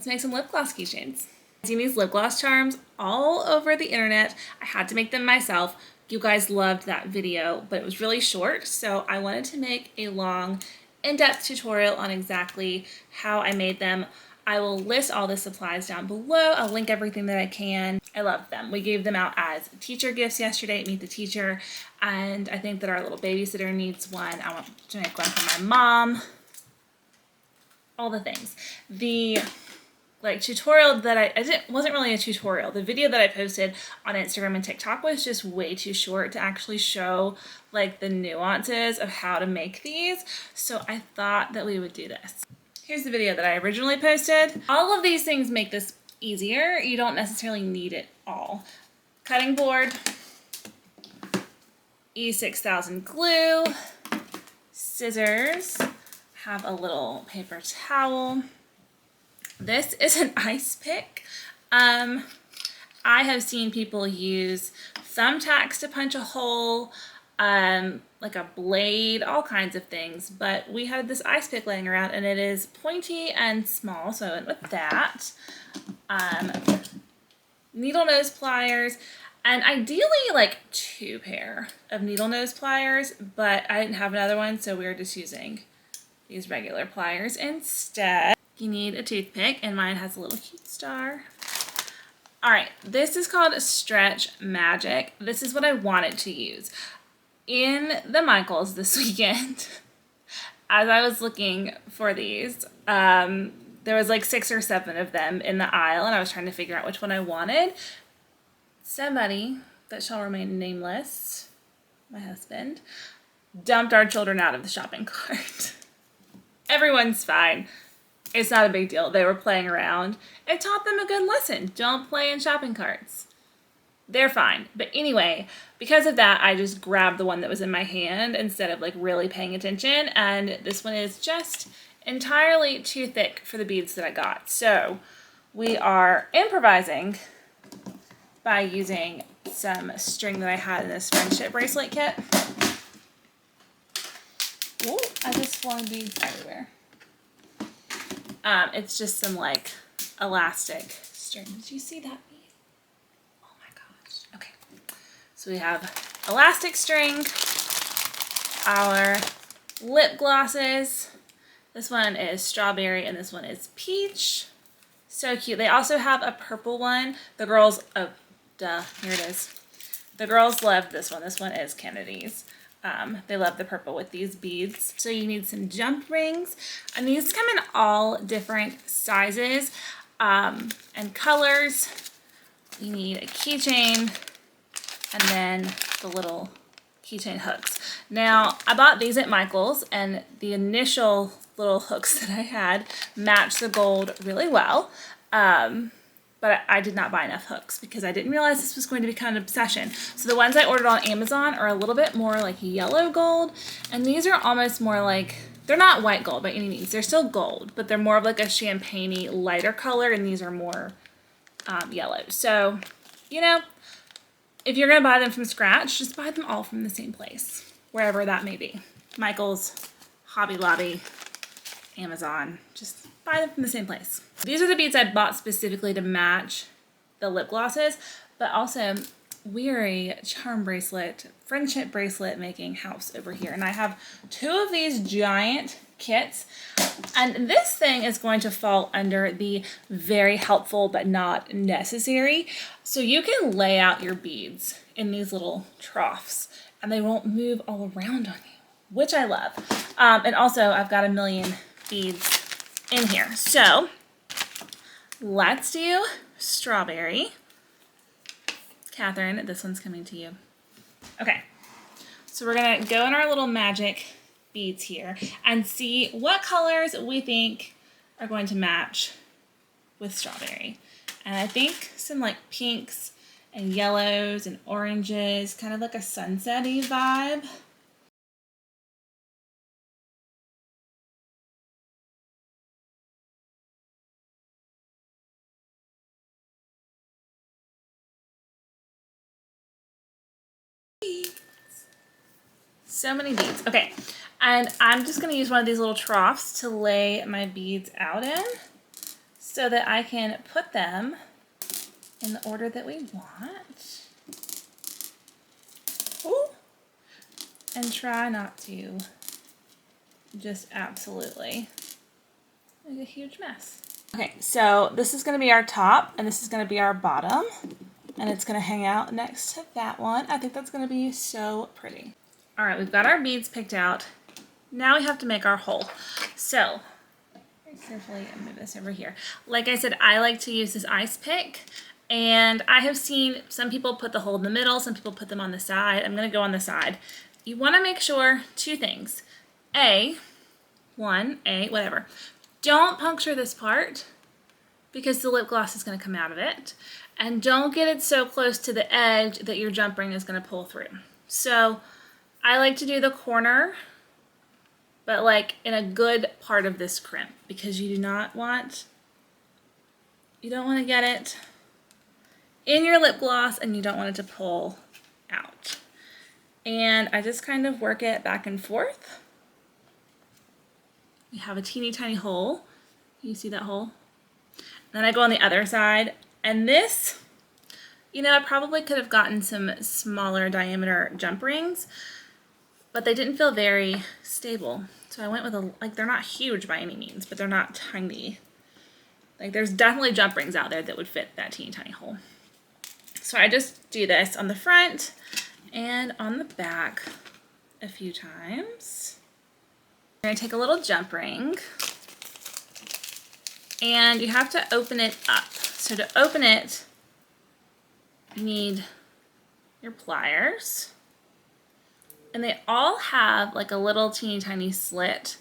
let's make some lip gloss keychains. I've seen these lip gloss charms all over the internet. I had to make them myself. You guys loved that video, but it was really short, so I wanted to make a long, in-depth tutorial on exactly how I made them. I will list all the supplies down below. I'll link everything that I can. I love them. We gave them out as teacher gifts yesterday at Meet the Teacher, and I think that our little babysitter needs one. I want to make one for my mom. All the things. The tutorial that wasn't really a tutorial. The video that I posted on Instagram and TikTok was just way too short to actually show like the nuances of how to make these. So I thought that we would do this. Here's the video that I originally posted. All of these things make this easier. You don't necessarily need it all. Cutting board, E6000 glue, scissors, have a little paper towel. This is an ice pick. I have seen people use thumbtacks to punch a hole, like a blade, all kinds of things, but we had this ice pick laying around and it is pointy and small, so I went with that. Needle nose pliers, and ideally like 2 pair of needle nose pliers, but I didn't have another one, so we were just using these regular pliers instead. You need a toothpick, and mine has a little cute star. All right, this is called Stretch Magic. This is what I wanted to use. In the Michaels this weekend, as I was looking for these, there was like 6 or 7 of them in the aisle, and I was trying to figure out which one I wanted. Somebody that shall remain nameless, my husband, dumped our children out of the shopping cart. Everyone's fine. It's not a big deal. They were playing around. It taught them a good lesson. Don't play in shopping carts. They're fine. But anyway, because of that, I just grabbed the one that was in my hand instead of like really paying attention. And this one is just entirely too thick for the beads that I got. So we are improvising by using some string that I had in this friendship bracelet kit. Whoa, I just flung beads everywhere. It's just some like elastic string. Did you see that bead? Oh my gosh. Okay. So we have elastic string, our lip glosses. This one is strawberry and this one is peach. So cute. They also have a purple one. The girls, oh, duh, here it is. The girls loved this one. This one is Kennedy's. They love the purple with these beads. So you need some jump rings, and these come in all different sizes and colors. You need a keychain and then the little keychain hooks. Now, I bought these at Michael's, and the initial little hooks that I had matched the gold really well. But I did not buy enough hooks because I didn't realize this was going to become an obsession. So the ones I ordered on Amazon are a little bit more like yellow gold, and these are almost more like, they're not white gold by any means. They're still gold, but they're more of like a champagne-y lighter color, and these are more yellow. So, you know, if you're gonna buy them from scratch, just buy them all from the same place, wherever that may be. Michael's, Hobby Lobby, Amazon, just buy them from the same place. These are the beads I bought specifically to match the lip glosses, but also we are a charm bracelet, friendship bracelet making house over here. And I have 2 of these giant kits, and this thing is going to fall under the very helpful but not necessary. So you can lay out your beads in these little troughs and they won't move all around on you, which I love. And also I've got a million beads in here. So let's do strawberry. Catherine, this one's coming to you. Okay, so we're gonna go in our little magic beads here and see what colors we think are going to match with strawberry. And I think some like pinks and yellows and oranges, kind of like a sunset-y vibe. So many beads. Okay, and I'm just going to use one of these little troughs to lay my beads out in. so that I can put them in the order that we want. Ooh. And try not to just absolutely make a huge mess. Okay, so this is going to be our top and this is going to be our bottom, and it's going to hang out next to that one. I think that's going to be so pretty. All right, we've got our beads picked out. Now we have to make our hole. So very carefully move this over here. Like I said, I like to use this ice pick, and I have seen some people put the hole in the middle, some people put them on the side. I'm going to go on the side. You want to make sure two things. Whatever. Don't puncture this part because the lip gloss is going to come out of it. And don't get it so close to the edge that your jump ring is going to pull through. So I like to do the corner, but like in a good part of this crimp, because you don't want to get it in your lip gloss and you don't want it to pull out. And I just kind of work it back and forth. We have a teeny tiny hole. You see that hole? Then I go on the other side, and this, you know, I probably could have gotten some smaller diameter jump rings, but they didn't feel very stable. So I went with like, they're not huge by any means, but they're not tiny. Like, there's definitely jump rings out there that would fit that teeny tiny hole. So I just do this on the front and on the back a few times. I'm going to take a little jump ring, and you have to open it up. So to open it, you need your pliers, and they all have like a little teeny tiny slit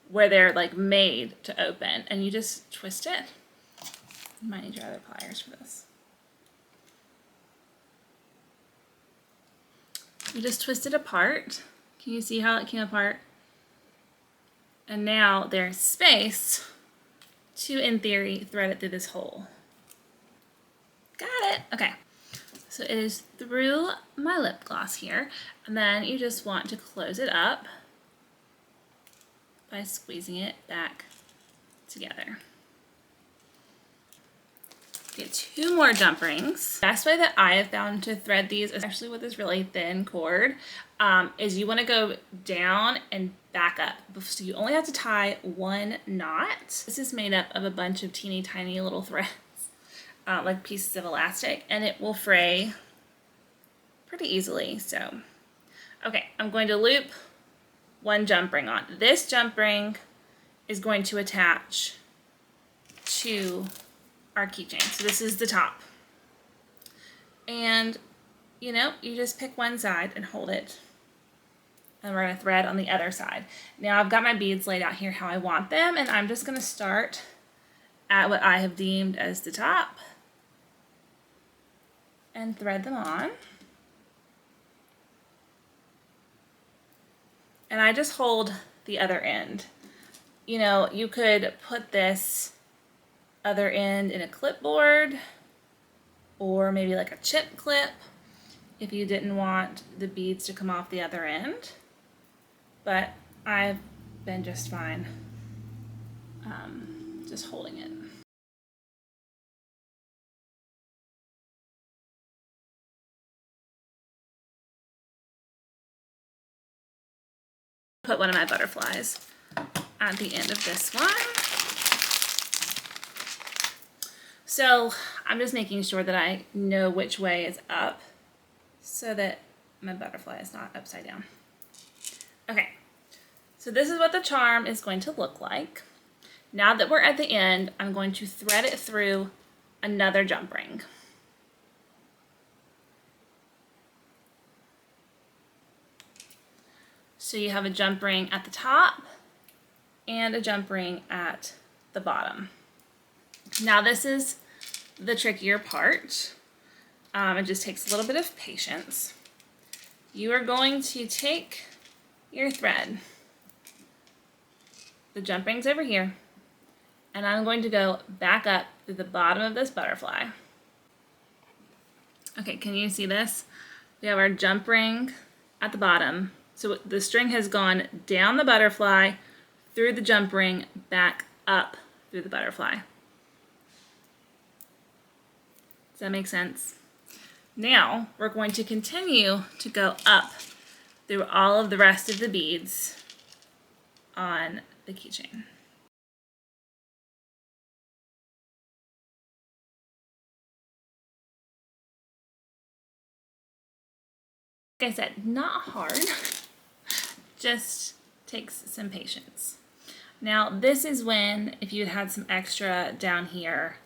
where they're like made to open, and you just twist it. You might need your other pliers for this. You just twist it apart. Can you see how it came apart? And now there's space to, in theory, thread it through this hole. Got it. Okay. So it is through my lip gloss here. And then you just want to close it up by squeezing it back together. Get 2 more jump rings. The best way that I have found to thread these, especially with this really thin cord, is you want to go down and back up. So you only have to tie 1 knot. This is made up of a bunch of teeny tiny little threads, like pieces of elastic, and it will fray pretty easily. So, okay, I'm going to loop 1 jump ring on. This jump ring is going to attach to our keychain. So this is the top. And, you know, you just pick one side and hold it. And we're going to thread on the other side. Now I've got my beads laid out here how I want them, and I'm just going to start at what I have deemed as the top and thread them on. And I just hold the other end. You know, you could put this other end in a clipboard or maybe like a chip clip if you didn't want the beads to come off the other end, but I've been just fine just holding it. Put one of my butterflies at the end of this one. So I'm just making sure that I know which way is up so that my butterfly is not upside down. Okay, so this is what the charm is going to look like. Now that we're at the end, I'm going to thread it through another jump ring. So you have a jump ring at the top and a jump ring at the bottom. Now this is the trickier part. It just takes a little bit of patience. You are going to take your thread, the jump ring's over here, and I'm going to go back up through the bottom of this butterfly. Okay, can you see this? We have our jump ring at the bottom. So the string has gone down the butterfly, through the jump ring, back up through the butterfly. Does that make sense? Now we're going to continue to go up through all of the rest of the beads on the keychain. Like I said, not hard, just takes some patience. Now this is when, if you had some extra down here,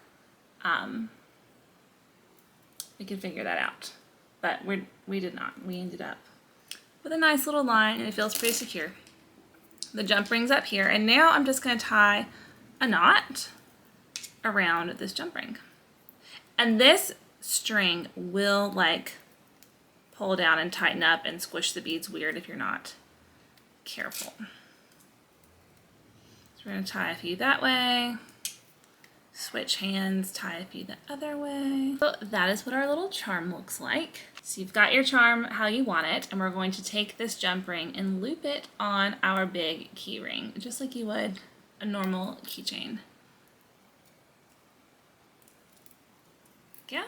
we could figure that out. But we did not. We ended up with a nice little line, and it feels pretty secure. The jump ring's up here, and now I'm just going to tie a knot around this jump ring. And this string will like pull down and tighten up and squish the beads weird if you're not careful. So we're going to tie a few that way, switch hands, tie a few the other way. So that is what our little charm looks like. So you've got your charm how you want it, and we're going to take this jump ring and loop it on our big key ring, just like you would a normal keychain. Yeah.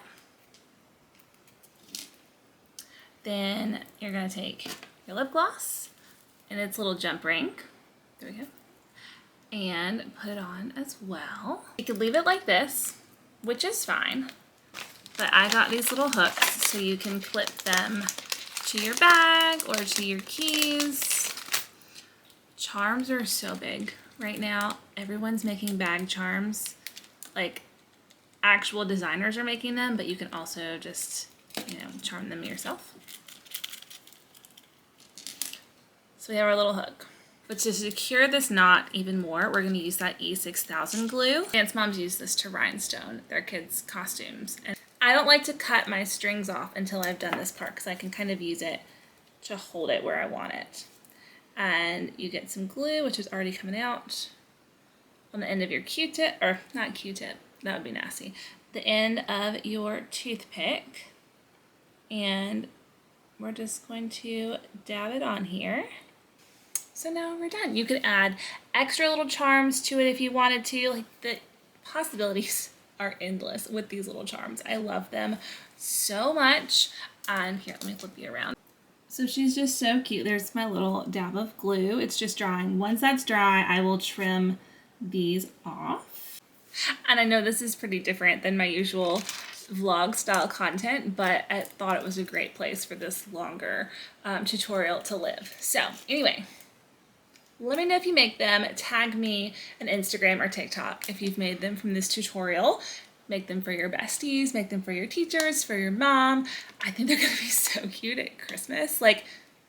Then you're going to take your lip gloss and its little jump ring. There we go. And put it on as well. You could leave it like this, which is fine, but I got these little hooks so you can clip them to your bag or to your keys. Charms are so big right now. Everyone's making bag charms. Like, actual designers are making them, but you can also just, charm them yourself. So we have our little hook. But to secure this knot even more, we're going to use that E6000 glue. Dance moms use this to rhinestone their kids' costumes. And I don't like to cut my strings off until I've done this part because I can kind of use it to hold it where I want it. And you get some glue, which is already coming out, on the end of your Q-tip, or not Q-tip, that would be nasty, the end of your toothpick. And we're just going to dab it on here. So now we're done. You could add extra little charms to it if you wanted to. Like, the possibilities are endless with these little charms. I love them so much. And here, let me flip you around. So she's just so cute. There's my little dab of glue. It's just drying. Once that's dry, I will trim these off. And I know this is pretty different than my usual vlog style content, but I thought it was a great place for this longer tutorial to live. So anyway, let me know if you make them. Tag me on Instagram or TikTok if you've made them from this tutorial. Make them for your besties, make them for your teachers, for your mom. I think they're gonna be so cute at Christmas. Like,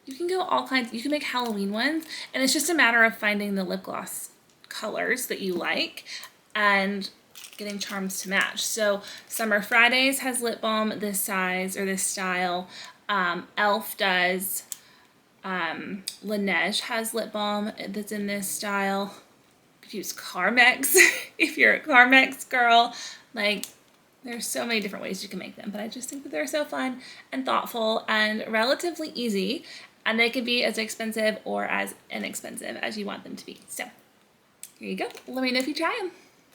you can go all kinds, you can make Halloween ones, and it's just a matter of finding the lip gloss colors that you like and getting charms to match. So Summer Fridays has lip balm this size or this style. Elf does. Laneige has lip balm that's in this style. You could use Carmex if you're a Carmex girl. Like, there's so many different ways you can make them, but I just think that they're so fun and thoughtful and relatively easy, and they can be as expensive or as inexpensive as you want them to be. So here you go. Let me know if you try them.